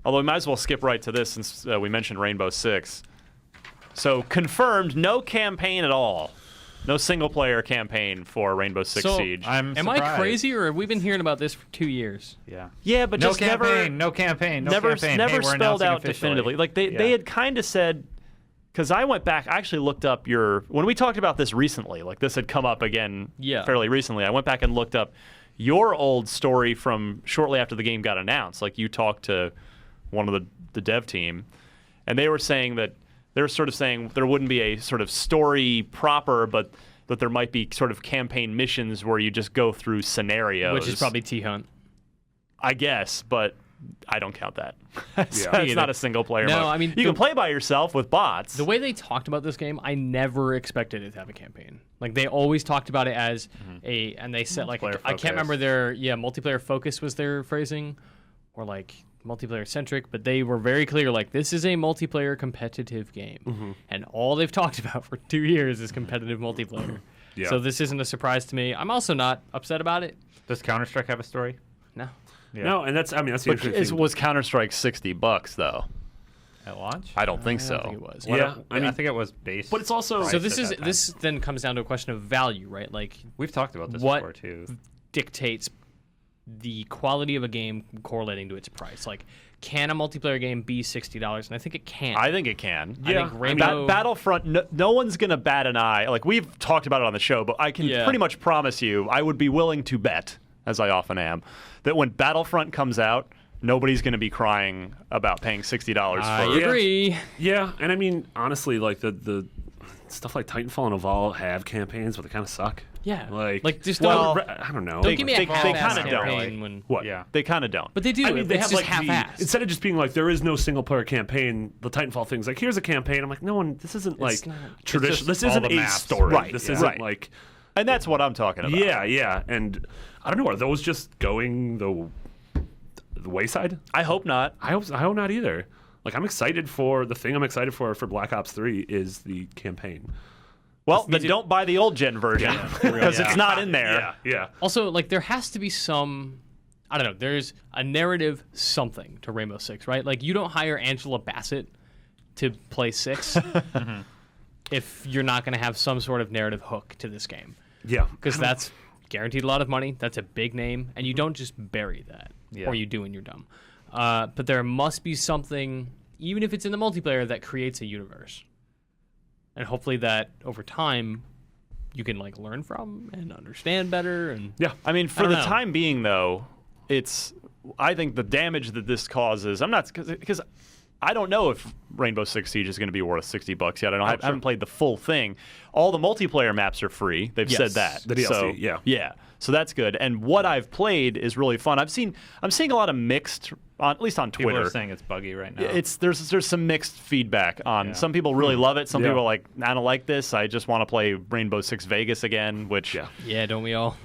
Although we might as well skip right to this since we mentioned Rainbow Six. So confirmed, no campaign at all. No single-player campaign for Rainbow Six Siege. Am I crazy, or have we been hearing about this for 2 years? Yeah, but just no campaign. Never Hey, spelled out definitively. Like they had kind of said, because I went back, I actually looked up when we talked about this recently, like this had come up again fairly recently. I went back and looked up your old story from shortly after the game got announced. Like you talked to one of the dev team, and they were saying that. They're sort of saying there wouldn't be a sort of story proper, but that there might be sort of campaign missions where you just go through scenarios. Which is probably T-Hunt. I guess, but I don't count that. It's not a single-player mode. I mean, you can play by yourself with bots. The way they talked about this game, I never expected it to have a campaign. Like, they always talked about it as and they said, like, I can't remember multiplayer focus was their phrasing, or like, multiplayer-centric, but they were very clear, like, this is a multiplayer competitive game. And all they've talked about for 2 years is competitive multiplayer. So this isn't a surprise to me. I'm also not upset about it. Does Counter-Strike have a story? No. No, and that's the interesting. Was Counter-Strike $60 though? At launch? I don't think so. I don't think it was. I think it was base. But it's also so this then comes down to a question of value, right? Like, we've talked about this before too. Dictates the quality of a game correlating to its price. Like, can a multiplayer game be $60? And I think it can. I think it can. I think Rainbow... Battlefront, no one's going to bat an eye. Like, we've talked about it on the show, but I can pretty much promise you, I would be willing to bet, as I often am, that when Battlefront comes out, nobody's going to be crying about paying $60 for it. I agree. Yeah, and I mean, honestly, like, the stuff like Titanfall and Evolve have campaigns, but they kind of suck. Yeah. Like just I don't know. Don't give me a they half-ass kind of don't. campaign. What? Yeah. They kind of don't. But they do. I mean, they it's have just like half-assed. instead of just being like there is no single player campaign, the Titanfall thing's like here's a campaign. I'm like, no one. This isn't like traditional. This isn't a story. Right. This isn't like. And that's what I'm talking about. Yeah. And I don't know. Are those just going the wayside? I hope not. I hope not either. Like, I'm excited for the thing. I'm excited for Black Ops 3 is the campaign. Well, then don't buy the old gen version because it's not in there. Yeah. Also, like, there has to be some, I don't know, there's a narrative something to Rainbow Six, right? Like, you don't hire Angela Bassett to play Six if you're not going to have some sort of narrative hook to this game. Yeah. Because that's guaranteed a lot of money. That's a big name. And you don't just bury that. Yeah. Or you do and you're dumb. But there must be something, even if it's in the multiplayer, that creates a universe. And hopefully that over time you can like learn from and understand better. And Yeah. I mean, for the time being, though, I think the damage that this causes. I'm not because I don't know if Rainbow Six Siege is going to be worth $60 yet. I haven't played the full thing. All the multiplayer maps are free. They've said that. The DLC, yeah. So that's good. And what I've played is really fun. I'm seeing a lot of mixed, at least on Twitter. People are saying it's buggy right now. There's some mixed feedback on. Some people really love it. Some people are like, I don't like this. I just want to play Rainbow Six Vegas again. Which don't we all?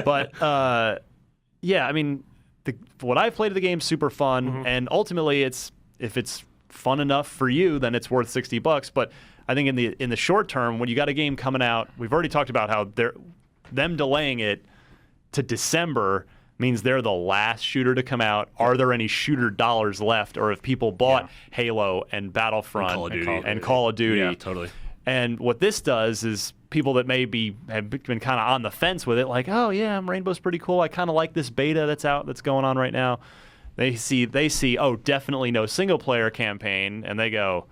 But I mean, what I've played of the game super fun, and ultimately if it's fun enough for you, then it's worth $60. But I think in the short term, when you got a game coming out, we've already talked about how them delaying it to December means they're the last shooter to come out. Are there any shooter dollars left, or have people bought Halo and Battlefront and Call of Duty? Yeah, totally. And what this does is people that maybe have been kind of on the fence with it, like, oh yeah, Rainbow's pretty cool. I kind of like this beta that's going on right now. They see, oh, definitely no single player campaign, and they go,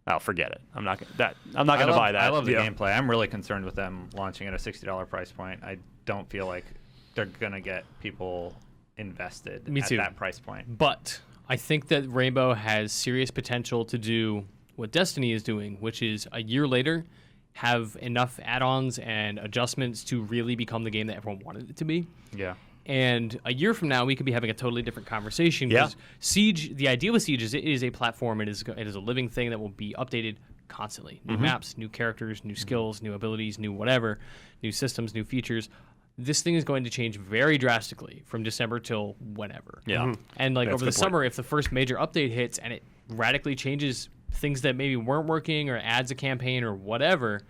oh, forget it. I'm not going to buy that. I love the gameplay. I'm really concerned with them launching at a $60 price point. I don't feel like they're going to get people invested at that price point. But I think that Rainbow has serious potential to do what Destiny is doing, which is a year later have enough add-ons and adjustments to really become the game that everyone wanted it to be. Yeah. And a year from now, we could be having a totally different conversation. Because Siege, the idea with Siege is it is a platform. It is a living thing that will be updated constantly. New maps, new characters, new skills, new abilities, new whatever, new systems, new features. This thing is going to change very drastically from December till whenever. Yeah. And like That's over a the good summer, if the first major update hits and it radically changes things that maybe weren't working or adds a campaign or whatever,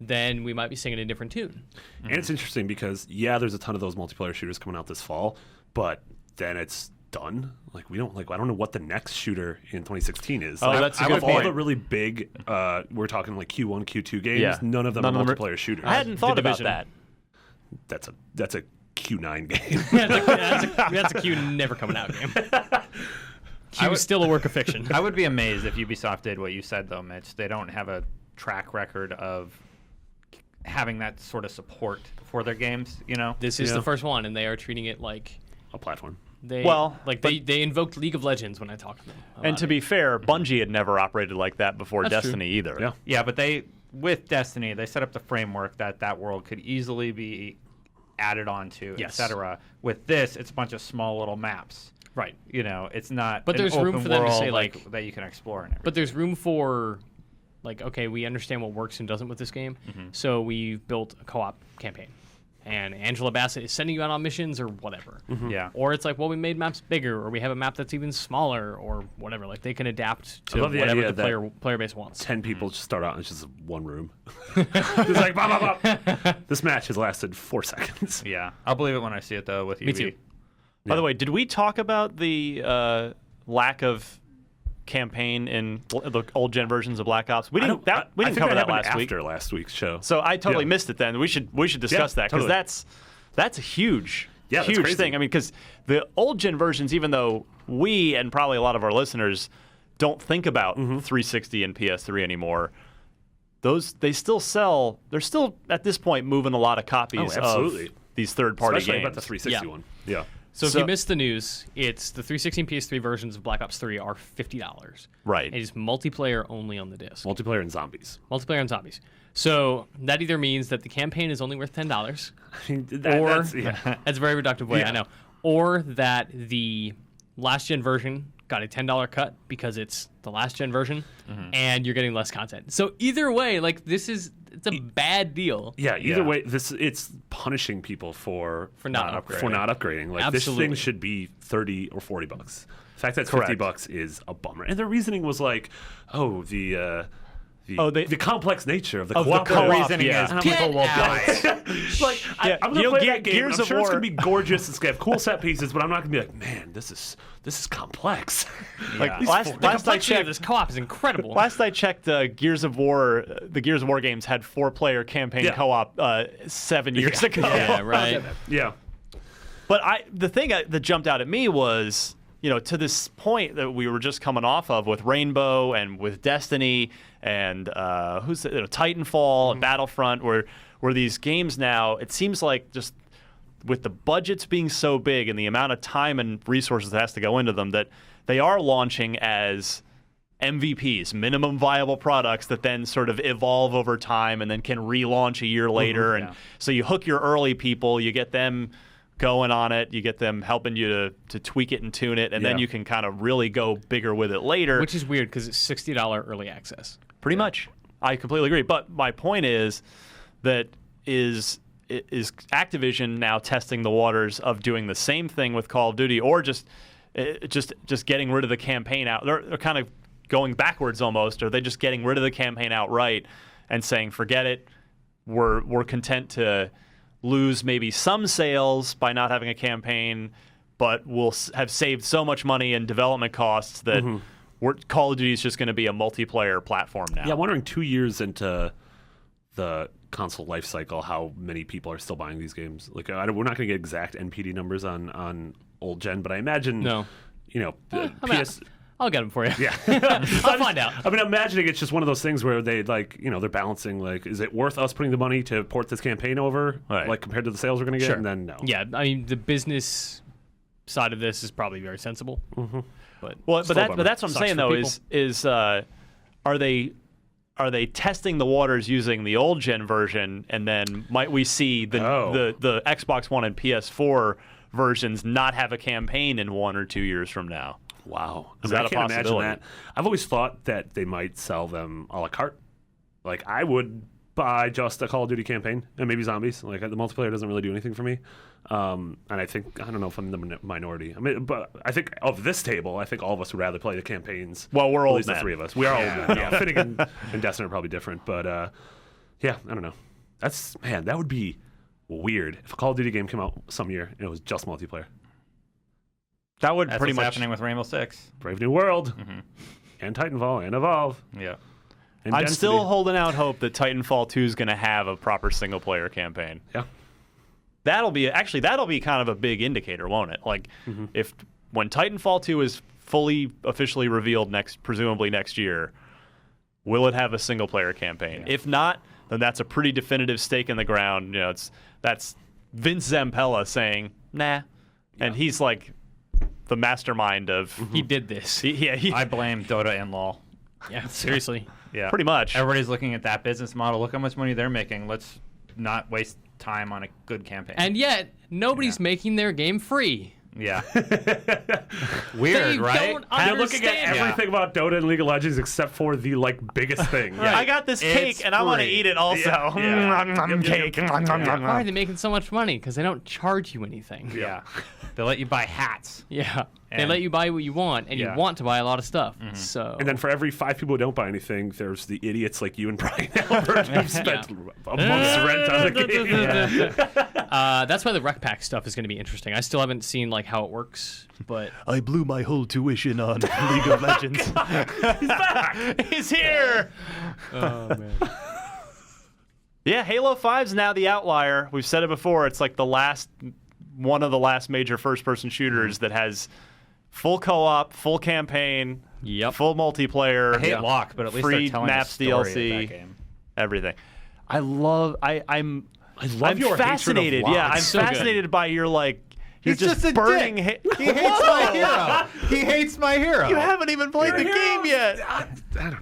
then we might be singing a different tune. And it's interesting because, there's a ton of those multiplayer shooters coming out this fall, but then it's done. Like we don't like. I don't know what the next shooter in 2016 is. Oh, like, that's a out good of all point. the really big, we're talking like Q1, Q2 games. None of them are multiplayer shooters. I hadn't thought about that. That's a Q9 game. That's a Q never coming out game. Q is still a work of fiction. I would be amazed if Ubisoft did what you said, though, Mitch. They don't have a track record of having that sort of support for their games. This is the first one, and they are treating it like a platform. They invoked League of Legends when I talked to them. And to be fair, Bungie had never operated like that before Destiny either. Yeah, but with Destiny, they set up the framework that world could easily be added onto, etc. With this, it's a bunch of small little maps. Right. It's not. But there's room for them to say that you can explore and everything. But there's room for, okay, we understand what works and doesn't with this game, so we've built a co-op campaign, and Angela Bassett is sending you out on missions or whatever. Yeah. Or it's like, well, we made maps bigger, or we have a map that's even smaller, or whatever. Like they can adapt to whatever the player base wants. 10 people just start out and it's just one room. It's like blah, blah, blah. This match has lasted 4 seconds. Yeah, I'll believe it when I see it though. With Me too. By the way, did we talk about the lack of campaign in the old gen versions of Black Ops? We didn't cover that last week. After last week's show. So I totally missed it then. We should discuss that because that's a huge thing. I mean, because the old gen versions, even though we and probably a lot of our listeners don't think about 360 and PS3 anymore, they still sell. They're still at this point moving a lot of copies of these third-party Especially games. about the 360 one. Yeah. So if you missed the news, it's the 360 and PS3 versions of Black Ops 3 are $50. Right. It is multiplayer only on the disc. Multiplayer and zombies. Multiplayer and zombies. So that either means that the campaign is only worth $10, I mean, that's a very reductive way, I know, or that the last gen version got a $10 cut because it's the last gen version, and you're getting less content. So either way, it's a bad deal. Yeah, either way, it's punishing people for not upgrading. For not upgrading. Like Absolutely. This thing should be $30 or $40. The fact that it's $50 is a bummer. And their reasoning was like, the complex nature of the co-op reasoning is people will die. I'm going to play that game. I'm sure it's going to be gorgeous. It's going to have cool set pieces, but I'm not going to be like, man, this is complex. Last I checked, this co-op is incredible. Last I checked, the Gears of War games had 4-player campaign co-op 7 years ago. Yeah, right. Yeah. But the thing that jumped out at me was, to this point that we were just coming off of with Rainbow and with Destiny and Titanfall and Battlefront, where these games now, it seems like just with the budgets being so big and the amount of time and resources that has to go into them, that they are launching as MVPs, minimum viable products that then sort of evolve over time and then can relaunch a year later. And so you hook your early people, you get them going on it, you get them helping you to tweak it and tune it, and then you can kind of really go bigger with it later. Which is weird because it's $60 early access. Pretty much. I completely agree. But my point is that is Activision now testing the waters of doing the same thing with Call of Duty, or just getting rid of the campaign out? They're kind of going backwards almost. Or are they just getting rid of the campaign outright and saying, forget it, we're content to lose maybe some sales by not having a campaign, but we'll have saved so much money in development costs that Call of Duty is just going to be a multiplayer platform now. Yeah, I'm wondering 2 years into the console life cycle, how many people are still buying these games. Like, we're not going to get exact NPD numbers on old gen, but I imagine, I'll get them for you. Yeah. I'll find out. I mean, I'm imagining it's just one of those things where they're balancing, like, is it worth us putting the money to port this campaign over, like, compared to the sales we're going to get? Sure. And then no. Yeah, I mean, the business side of this is probably very sensible. But that's what I'm saying, though, is are they testing the waters using the old gen version, and then might we see the Xbox One and PS4 versions not have a campaign in 1 or 2 years from now? Wow. Is that I a can't imagine possibility? that. I've always thought that they might sell them a la carte. Like, I would buy just a Call of Duty campaign and maybe zombies. Like, the multiplayer doesn't really do anything for me. And I don't know if I'm the minority. I mean, but I think of this table, I think all of us would rather play the campaigns. Well, we're at old least men. The three of us. We are old men. Yeah. Finnegan and Destiny are probably different. But, I don't know. That would be weird if a Call of Duty game came out some year and it was just multiplayer. That would That's pretty what's much happening with Rainbow Six. Brave New World, and Titanfall, and Evolve. Yeah. And I'm Density. still holding out hope that Titanfall 2 is going to have a proper single player campaign. Yeah. That'll be kind of a big indicator, won't it? Like if when Titanfall 2 is fully officially revealed presumably next year, will it have a single player campaign? Yeah. If not, then that's a pretty definitive stake in the ground. You know, that's Vince Zampella saying, "Nah." And he's like the mastermind of He did this. I blame Dota and LoL. Yeah, seriously. Yeah. Pretty much. Everybody's looking at that business model. Look how much money they're making. Let's not waste time on a good campaign. And yet, nobody's making their game free. Yeah. Weird, They right? don't They're looking at understand. everything about Dota and League of Legends except for the biggest thing. I got this cake and I want to free. eat it also. Cake. Why are they making so much money? Because they don't charge you anything. Yeah. They let you buy hats. Yeah. They And- let you buy what you want, and you Yeah. want to buy a lot of stuff. So. And then for every 5 people who don't buy anything, there's the idiots like you and Brian Albert who've spent a month's rent on the game. That's why the rec pack stuff is going to be interesting. I still haven't seen like how it works, but I blew my whole tuition on League of Legends. He's back. He's here. oh man. Yeah, Halo 5's now the outlier. We've said it before. It's like one of the last major first-person shooters that has full co-op, full campaign, Yep. full multiplayer. I hate Lock, but at least free they're telling maps, the story DLC, of that game. everything. I'm love your fascinated. hatred of Yeah, Locke. I'm So good. fascinated by your like. You're He's just a burning. dick. He hates my hero. He hates my hero. You haven't even played the game yet. I don't know.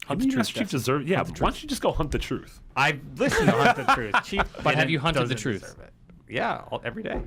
Hunt the Maybe truth, Master Chief deserves. Yeah, why don't you just go hunt the truth? I listen to Hunt the Truth. Chief But have you hunted the doesn't truth? deserve it. Yeah, every day.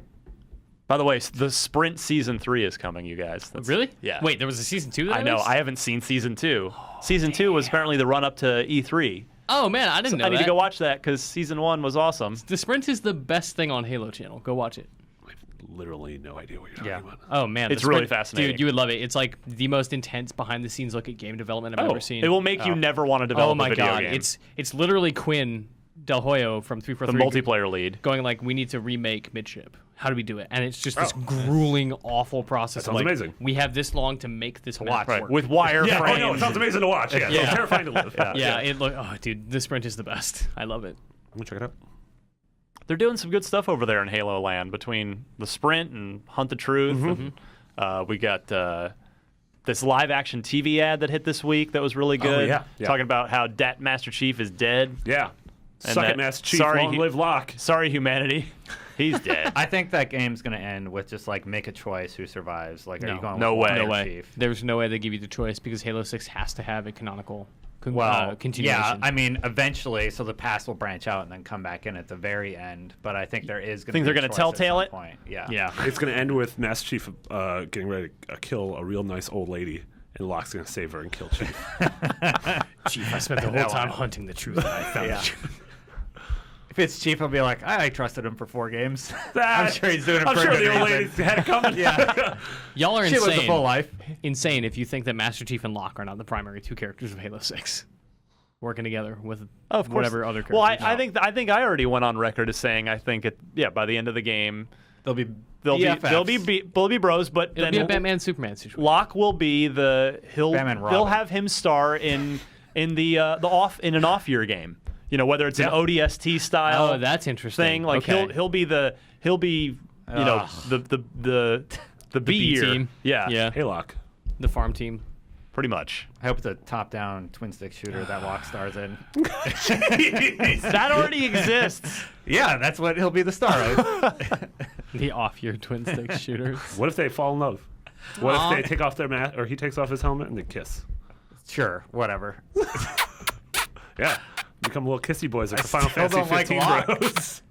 By the way, the Sprint Season 3 is coming, you guys. Really? Yeah. Wait, there was a season 2 that I know. was? I haven't seen Season 2. Season 2 was apparently the run-up to E3. Oh man, I didn't know I need that. to go watch that because Season 1 was awesome. The Sprint is the best thing on Halo Channel. Go watch it. I have literally no idea what you're talking about. Oh man, It's the really Sprint- fascinating. Dude, you would love it. It's like the most intense behind-the-scenes look at game development I've ever seen. It will make you never want to develop Oh my a video god, game. it's literally Quinn Del Hoyo from the 343 multiplayer lead. going like, we need to remake Midship. How do we do it? And it's just this grueling, awful process. That sounds of, like, amazing. We have this long to make this map Right. work. With wireframes. Yeah, I know. It sounds amazing to watch. Yeah, Yeah. It's terrifying to live. yeah, it look. Oh, dude, the Sprint is the best. I love it. I'm gonna check it out. They're doing some good stuff over there in Halo Land between the Sprint and Hunt the Truth. And, we got this live-action TV ad that hit this week that was really good. yeah. Talking about how Master Chief is dead. Yeah. And Suck that- it, Master Chief. sorry, Long live Locke. Sorry, humanity. He's dead. I think that game's going to end with just like make a choice who survives. Like, are you going No with way. Locke or No way. Chief? There's no way they give you the choice because Halo 6 has to have a canonical continuation. yeah, I mean, eventually, so the past will branch out and then come back in at the very end. But I think there is going to Think be they're going gonna to telltale it? Point. Yeah. yeah. It's gonna end with Master Chief getting ready to kill a real nice old lady, and Locke's gonna save her and kill Chief. Chief, I spent the whole time hunting the truth and I found Yeah. the truth. If it's Chief, I'll be like, I trusted him for 4 games. I'm That- sure he's doing it I'm for sure a good the old reason. lady had it coming. Yeah. Y'all are She lives a insane. full life. Insane if you think that Master Chief and Locke are not the primary 2 characters of Halo 6. Working together with Of course. whatever other characters. Well, I think I already went on record as saying I think by the end of the game They'll be they'll BFFs. be bros, but It'll then be a Batman Superman situation. Locke will be he'll Batman they'll Robin. have him star in an off year game. You know, whether it's an ODST style Oh, that's interesting. thing, like Okay. he'll be you know the B year team. Yeah. Yeah. Hey, Locke. The farm team. Pretty much. I hope it's a top-down twin-stick shooter that Locke stars in. That already exists. Yeah, that's what he'll be the star of. The off-year twin stick shooters. What if they fall in love? What if they take off their mask, or he takes off his helmet and they kiss? Sure, whatever. Yeah, become little kissy boys like the still Final Fantasy don't like 15 Locke. bros.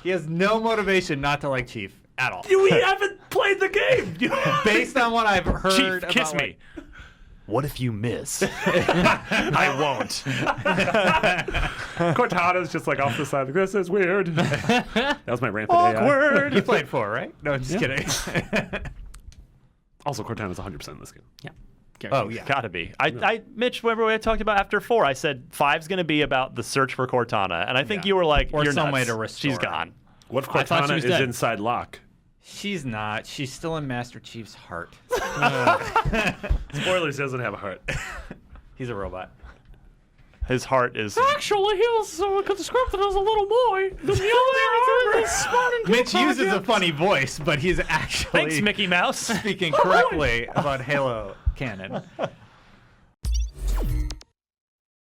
He has no motivation not to like Chief at all. We haven't played the game. Based on what I've heard Chief, about, kiss me. like, What if you miss? I won't. Cortana's just like off the side. Like, this is weird. That was my rampant AI. Awkward. You played 4, right? No, I'm just kidding. Also, Cortana's 100% in this game. Yeah. Oh, yeah. Gotta be. Mitch, remember we had talked about after 4, I said 5's going to be about the search for Cortana. And I think Yeah. you were like, Or you're some nuts. way to restore She's her. gone. What if I thought she Cortana was is dead. inside Locke? She's not. She's still in Master Chief's heart. Spoilers, he doesn't have a heart. He's a robot. His heart is. Actually, he was described as a little boy. Mitch uses a funny voice, but he's actually Thanks, Mickey Mouse. speaking correctly about Halo canon.